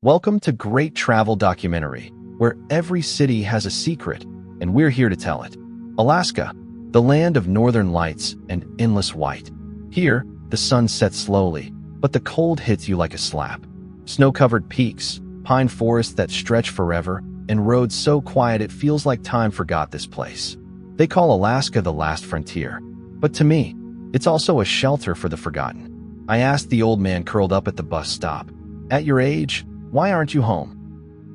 Welcome to Great Travel Documentary, where every city has a secret, and we're here to tell it. Alaska, the land of northern lights and endless white. Here, the sun sets slowly, but the cold hits you like a slap. Snow-covered peaks, pine forests that stretch forever, and roads so quiet it feels like time forgot this place. They call Alaska the last frontier, but to me, it's also a shelter for the forgotten. I asked the old man curled up at the bus stop, "At your age, why aren't you home?"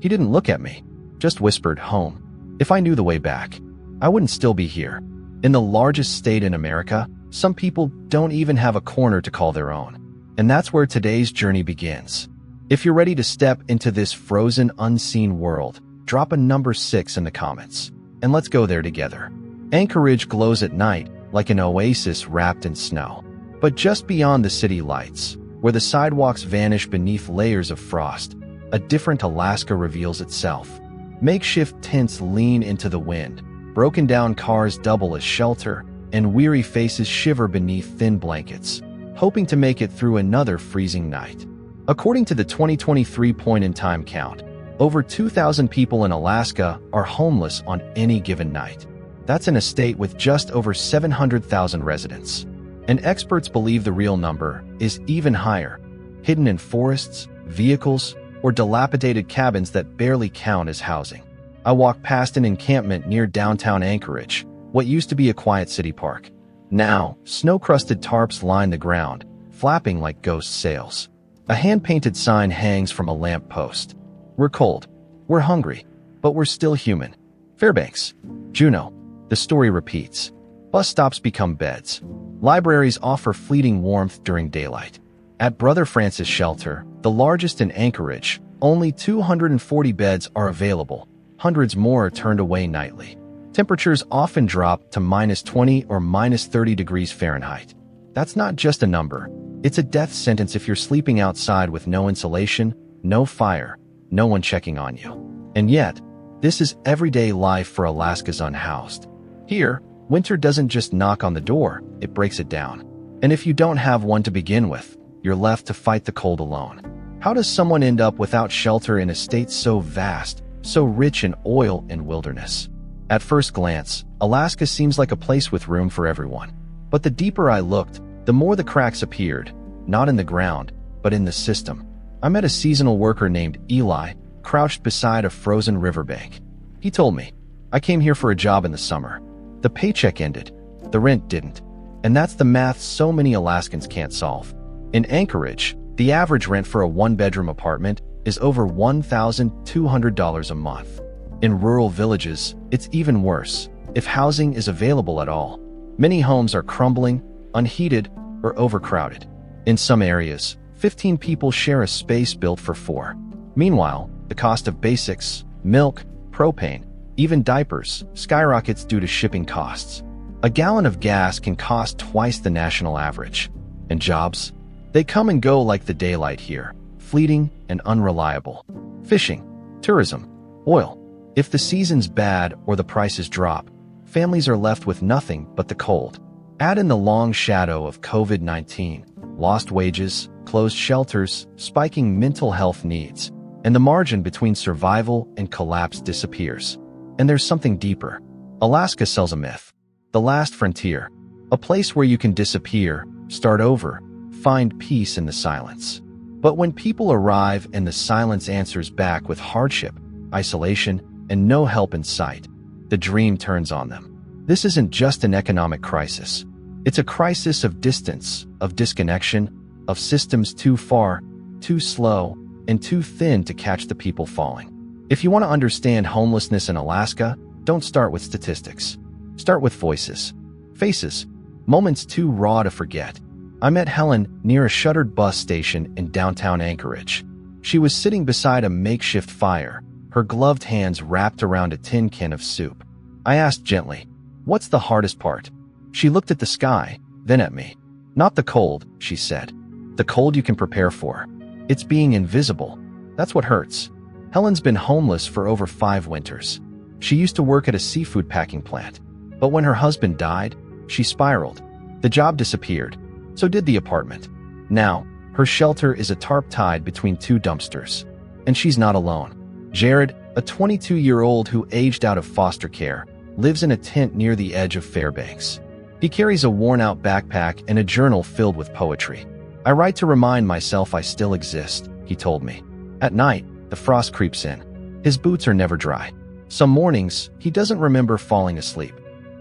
He didn't look at me, just whispered, "Home. If I knew the way back, I wouldn't still be here." In the largest state in America, some people don't even have a corner to call their own. And that's where today's journey begins. If you're ready to step into this frozen, unseen world, drop a number 6 in the comments, and let's go there together. Anchorage glows at night like an oasis wrapped in snow. But just beyond the city lights, where the sidewalks vanish beneath layers of frost, a different Alaska reveals itself. Makeshift tents lean into the wind, broken-down cars double as shelter, and weary faces shiver beneath thin blankets, hoping to make it through another freezing night. According to the 2023 point-in-time count, over 2,000 people in Alaska are homeless on any given night. That's in a state with just over 700,000 residents. And experts believe the real number is even higher, hidden in forests, vehicles, or dilapidated cabins that barely count as housing. I walked past an encampment near downtown Anchorage, what used to be a quiet city park. Now, snow-crusted tarps line the ground, flapping like ghost sails. A hand-painted sign hangs from a lamp post. "We're cold, we're hungry, but we're still human." Fairbanks, Juneau. The story repeats. Bus stops become beds. Libraries offer fleeting warmth during daylight. At Brother Francis Shelter, the largest in Anchorage, only 240 beds are available. Hundreds more are turned away nightly. Temperatures often drop to -20 or -30 degrees Fahrenheit. That's not just a number. It's a death sentence if you're sleeping outside with no insulation, no fire, no one checking on you. And yet, this is everyday life for Alaska's unhoused. Here, winter doesn't just knock on the door, it breaks it down. And if you don't have one to begin with, you're left to fight the cold alone. How does someone end up without shelter in a state so vast, so rich in oil and wilderness? At first glance, Alaska seems like a place with room for everyone. But the deeper I looked, the more the cracks appeared, not in the ground, but in the system. I met a seasonal worker named Eli, crouched beside a frozen riverbank. He told me, "I came here for a job in the summer. The paycheck ended, the rent didn't. And that's the math so many Alaskans can't solve." In Anchorage, the average rent for a one-bedroom apartment is over $1,200 a month. In rural villages, it's even worse, if housing is available at all. Many homes are crumbling, unheated, or overcrowded. In some areas, 15 people share a space built for 4. Meanwhile, the cost of basics, milk, propane, even diapers, skyrockets due to shipping costs. A gallon of gas can cost twice the national average. And jobs? They come and go like the daylight here, fleeting and unreliable. Fishing, tourism, oil. If the season's bad or the prices drop, families are left with nothing but the cold. Add in the long shadow of COVID-19, lost wages, closed shelters, spiking mental health needs, and the margin between survival and collapse disappears. And there's something deeper. Alaska sells a myth. The last frontier. A place where you can disappear, start over, find peace in the silence. But when people arrive and the silence answers back with hardship, isolation, and no help in sight, the dream turns on them. This isn't just an economic crisis. It's a crisis of distance, of disconnection, of systems too far, too slow, and too thin to catch the people falling. If you want to understand homelessness in Alaska, don't start with statistics. Start with voices, faces, moments too raw to forget. I met Helen near a shuttered bus station in downtown Anchorage. She was sitting beside a makeshift fire, her gloved hands wrapped around a tin can of soup. I asked gently, "What's the hardest part?" She looked at the sky, then at me. "Not the cold," she said. "The cold you can prepare for. It's being invisible. That's what hurts." Helen's been homeless for over 5 winters. She used to work at a seafood packing plant. But when her husband died, she spiraled. The job disappeared. So did the apartment. Now, her shelter is a tarp tied between 2 dumpsters. And she's not alone. Jared, a 22-year-old who aged out of foster care, lives in a tent near the edge of Fairbanks. He carries a worn-out backpack and a journal filled with poetry. "I write to remind myself I still exist," he told me. At night, the frost creeps in. His boots are never dry. Some mornings, he doesn't remember falling asleep,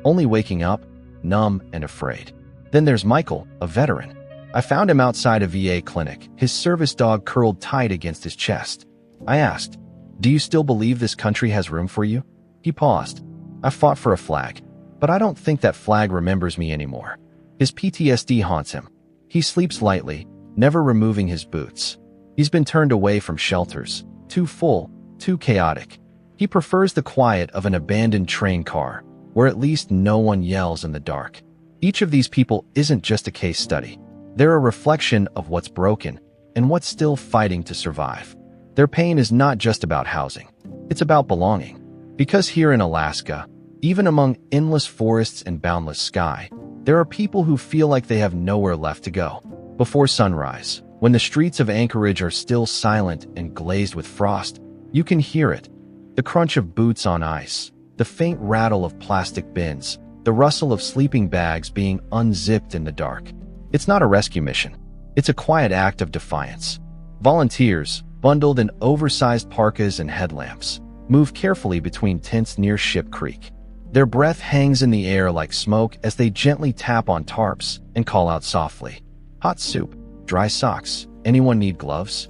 only waking up, numb and afraid. Then there's Michael, a veteran. I found him outside a VA clinic, his service dog curled tight against his chest. I asked, "Do you still believe this country has room for you?" He paused. "I fought for a flag, but I don't think that flag remembers me anymore." His PTSD haunts him. He sleeps lightly, never removing his boots. He's been turned away from shelters, too full, too chaotic. He prefers the quiet of an abandoned train car, where at least no one yells in the dark. Each of these people isn't just a case study. They're a reflection of what's broken and what's still fighting to survive. Their pain is not just about housing. It's about belonging. Because here in Alaska, even among endless forests and boundless sky, there are people who feel like they have nowhere left to go. Before sunrise, when the streets of Anchorage are still silent and glazed with frost, you can hear it. The crunch of boots on ice, the faint rattle of plastic bins, the rustle of sleeping bags being unzipped in the dark. It's not a rescue mission. It's a quiet act of defiance. Volunteers, bundled in oversized parkas and headlamps, move carefully between tents near Ship Creek. Their breath hangs in the air like smoke as they gently tap on tarps and call out softly, "Hot soup, dry socks, anyone need gloves?"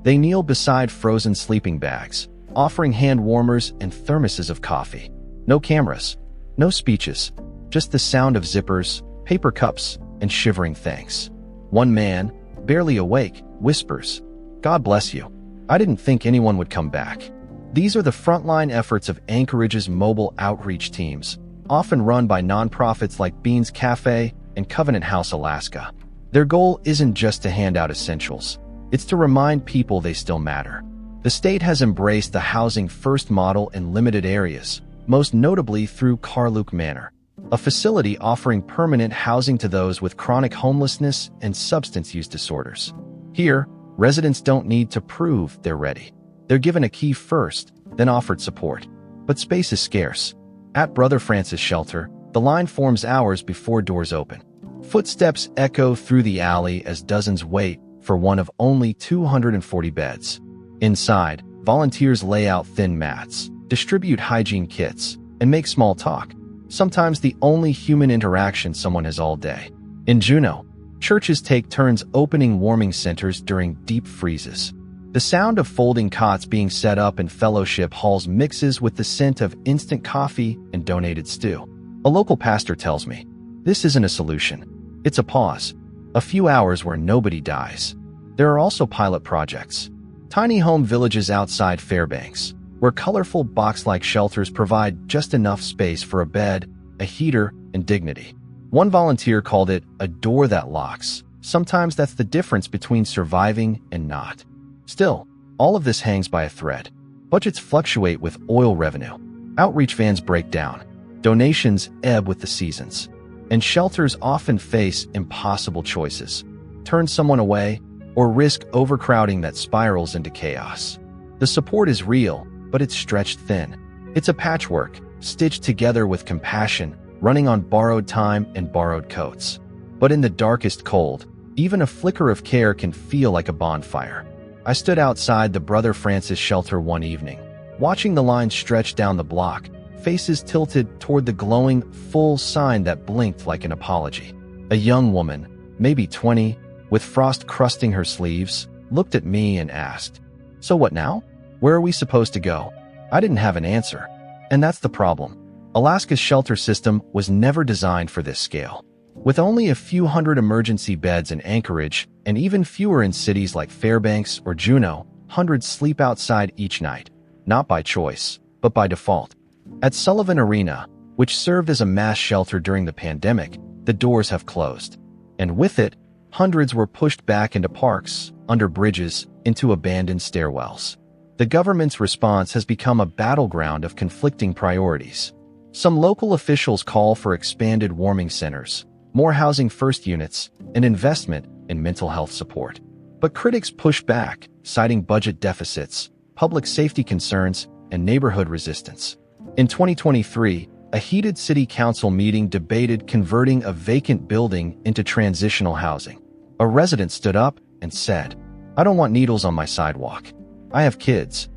They kneel beside frozen sleeping bags, offering hand warmers and thermoses of coffee. No cameras, no speeches, just the sound of zippers, paper cups, and shivering thanks. One man, barely awake, whispers, "God bless you. I didn't think anyone would come back." These are the frontline efforts of Anchorage's mobile outreach teams, often run by nonprofits like Beans Cafe and Covenant House Alaska. Their goal isn't just to hand out essentials. It's to remind people they still matter. The state has embraced the housing-first model in limited areas, most notably through Carluke Manor, a facility offering permanent housing to those with chronic homelessness and substance use disorders. Here, residents don't need to prove they're ready. They're given a key first, then offered support. But space is scarce. At Brother Francis Shelter, the line forms hours before doors open. Footsteps echo through the alley as dozens wait for one of only 240 beds. Inside, volunteers lay out thin mats, distribute hygiene kits, and make small talk, sometimes the only human interaction someone has all day. In Juneau, churches take turns opening warming centers during deep freezes. The sound of folding cots being set up in fellowship halls mixes with the scent of instant coffee and donated stew. A local pastor tells me, "This isn't a solution. It's a pause. A few hours where nobody dies." There are also pilot projects. Tiny home villages outside Fairbanks, where colorful box-like shelters provide just enough space for a bed, a heater, and dignity. One volunteer called it a door that locks. Sometimes that's the difference between surviving and not. Still, all of this hangs by a thread. Budgets fluctuate with oil revenue. Outreach vans break down. Donations ebb with the seasons. And shelters often face impossible choices. Turn someone away or risk overcrowding that spirals into chaos. The support is real, but it's stretched thin. It's a patchwork, stitched together with compassion, running on borrowed time and borrowed coats. But in the darkest cold, even a flicker of care can feel like a bonfire. I stood outside the Brother Francis Shelter one evening, watching the line stretch down the block, faces tilted toward the glowing, full sign that blinked like an apology. A young woman, maybe 20, with frost crusting her sleeves, looked at me and asked, "So what now? Where are we supposed to go?" I didn't have an answer. And that's the problem. Alaska's shelter system was never designed for this scale. With only a few hundred emergency beds in Anchorage, and even fewer in cities like Fairbanks or Juneau, hundreds sleep outside each night, not by choice, but by default. At Sullivan Arena, which served as a mass shelter during the pandemic, the doors have closed. And with it, hundreds were pushed back into parks, under bridges, into abandoned stairwells. The government's response has become a battleground of conflicting priorities. Some local officials call for expanded warming centers, more housing first units, and investment in mental health support. But critics push back, citing budget deficits, public safety concerns, and neighborhood resistance. In 2023, a heated city council meeting debated converting a vacant building into transitional housing. A resident stood up and said, "I don't want needles on my sidewalk. I have kids."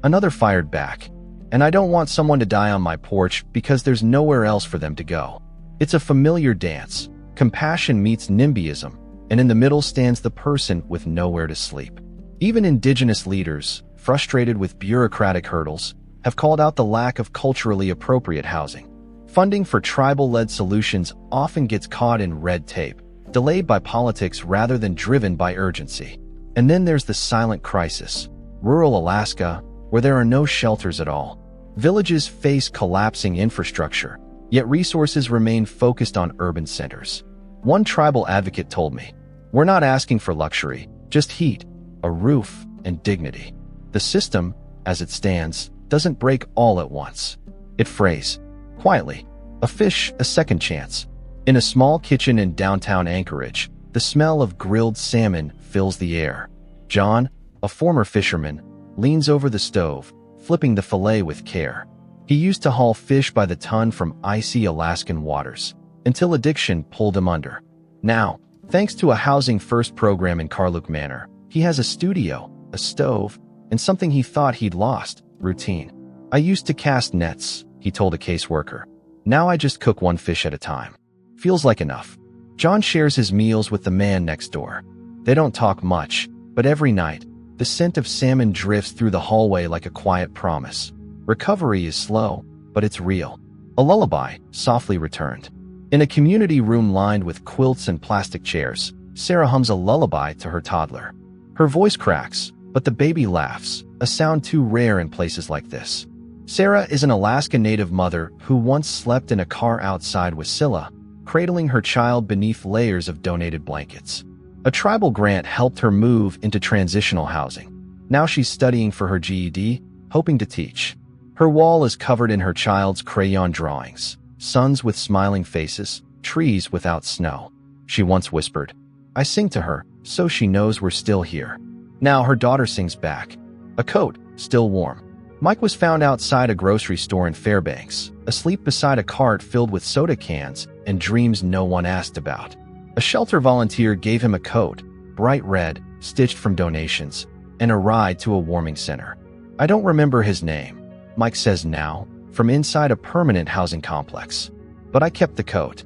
Another fired back, "And I don't want someone to die on my porch because there's nowhere else for them to go." It's a familiar dance. Compassion meets NIMBYism, and in the middle stands the person with nowhere to sleep. Even indigenous leaders, frustrated with bureaucratic hurdles, have called out the lack of culturally appropriate housing. Funding for tribal-led solutions often gets caught in red tape, delayed by politics rather than driven by urgency. And then there's the silent crisis. Rural Alaska, where there are no shelters at all. Villages face collapsing infrastructure, yet resources remain focused on urban centers. One tribal advocate told me, "We're not asking for luxury, just heat, a roof, and dignity." The system, as it stands, doesn't break all at once. It frays, quietly, a fish a second chance. In a small kitchen in downtown Anchorage, the smell of grilled salmon fills the air. John, a former fisherman, leans over the stove, flipping the fillet with care. He used to haul fish by the ton from icy Alaskan waters, until addiction pulled him under. Now, thanks to a Housing First program in Carluke Manor, he has a studio, a stove, and something he thought he'd lost, routine. "I used to cast nets," he told a caseworker. "Now I just cook one fish at a time. Feels like enough." John shares his meals with the man next door. They don't talk much, but every night, the scent of salmon drifts through the hallway like a quiet promise. Recovery is slow, but it's real. A lullaby, softly returned. In a community room lined with quilts and plastic chairs, Sarah hums a lullaby to her toddler. Her voice cracks, but the baby laughs, a sound too rare in places like this. Sarah is an Alaska Native mother who once slept in a car outside Wasilla, cradling her child beneath layers of donated blankets. A tribal grant helped her move into transitional housing. Now she's studying for her GED, hoping to teach. Her wall is covered in her child's crayon drawings, suns with smiling faces, trees without snow. She once whispered, "I sing to her, so she knows we're still here." Now her daughter sings back, a coat, still warm. Mike was found outside a grocery store in Fairbanks, asleep beside a cart filled with soda cans and dreams no one asked about. A shelter volunteer gave him a coat, bright red, stitched from donations, and a ride to a warming center. "I don't remember his name," Mike says now, from inside a permanent housing complex. "But I kept the coat."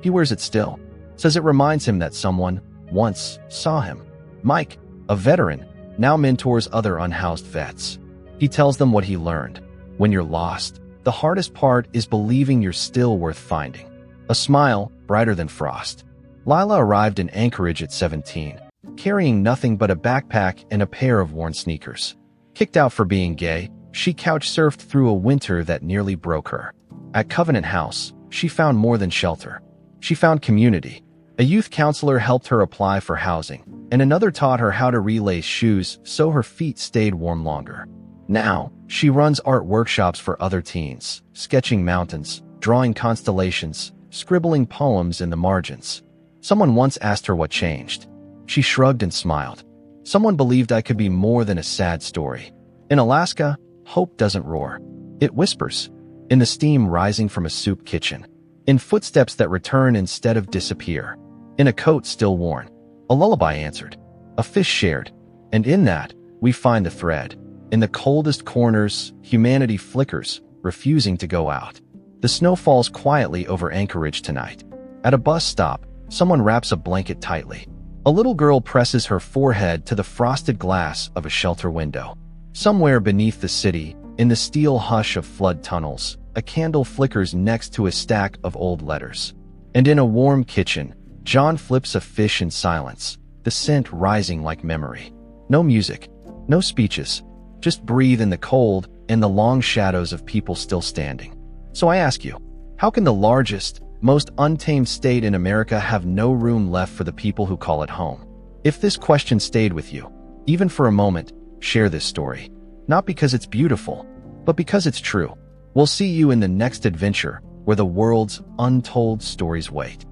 He wears it still, says it reminds him that someone, once, saw him. Mike, a veteran, now mentors other unhoused vets. He tells them what he learned. When you're lost, the hardest part is believing you're still worth finding. A smile, brighter than frost. Lila arrived in Anchorage at 17, carrying nothing but a backpack and a pair of worn sneakers. Kicked out for being gay, she couch-surfed through a winter that nearly broke her. At Covenant House, she found more than shelter. She found community. A youth counselor helped her apply for housing, and another taught her how to relace shoes so her feet stayed warm longer. Now, she runs art workshops for other teens, sketching mountains, drawing constellations, scribbling poems in the margins. Someone once asked her what changed. She shrugged and smiled. Someone believed I could be more than a sad story. In Alaska, hope doesn't roar. It whispers, in the steam rising from a soup kitchen, in footsteps that return instead of disappear, in a coat still worn. A lullaby answered, a fish shared, and in that, we find the thread. In the coldest corners, humanity flickers, refusing to go out. The snow falls quietly over Anchorage tonight. At a bus stop, someone wraps a blanket tightly. A little girl presses her forehead to the frosted glass of a shelter window. Somewhere beneath the city, in the steel hush of flood tunnels, a candle flickers next to a stack of old letters. And in a warm kitchen, John flips a fish in silence, the scent rising like memory. No music, no speeches. Just breathe in the cold and the long shadows of people still standing. So I ask you, how can the largest, most untamed state in America have no room left for the people who call it home? If this question stayed with you, even for a moment, share this story. Not because it's beautiful, but because it's true. We'll see you in the next adventure where the world's untold stories wait.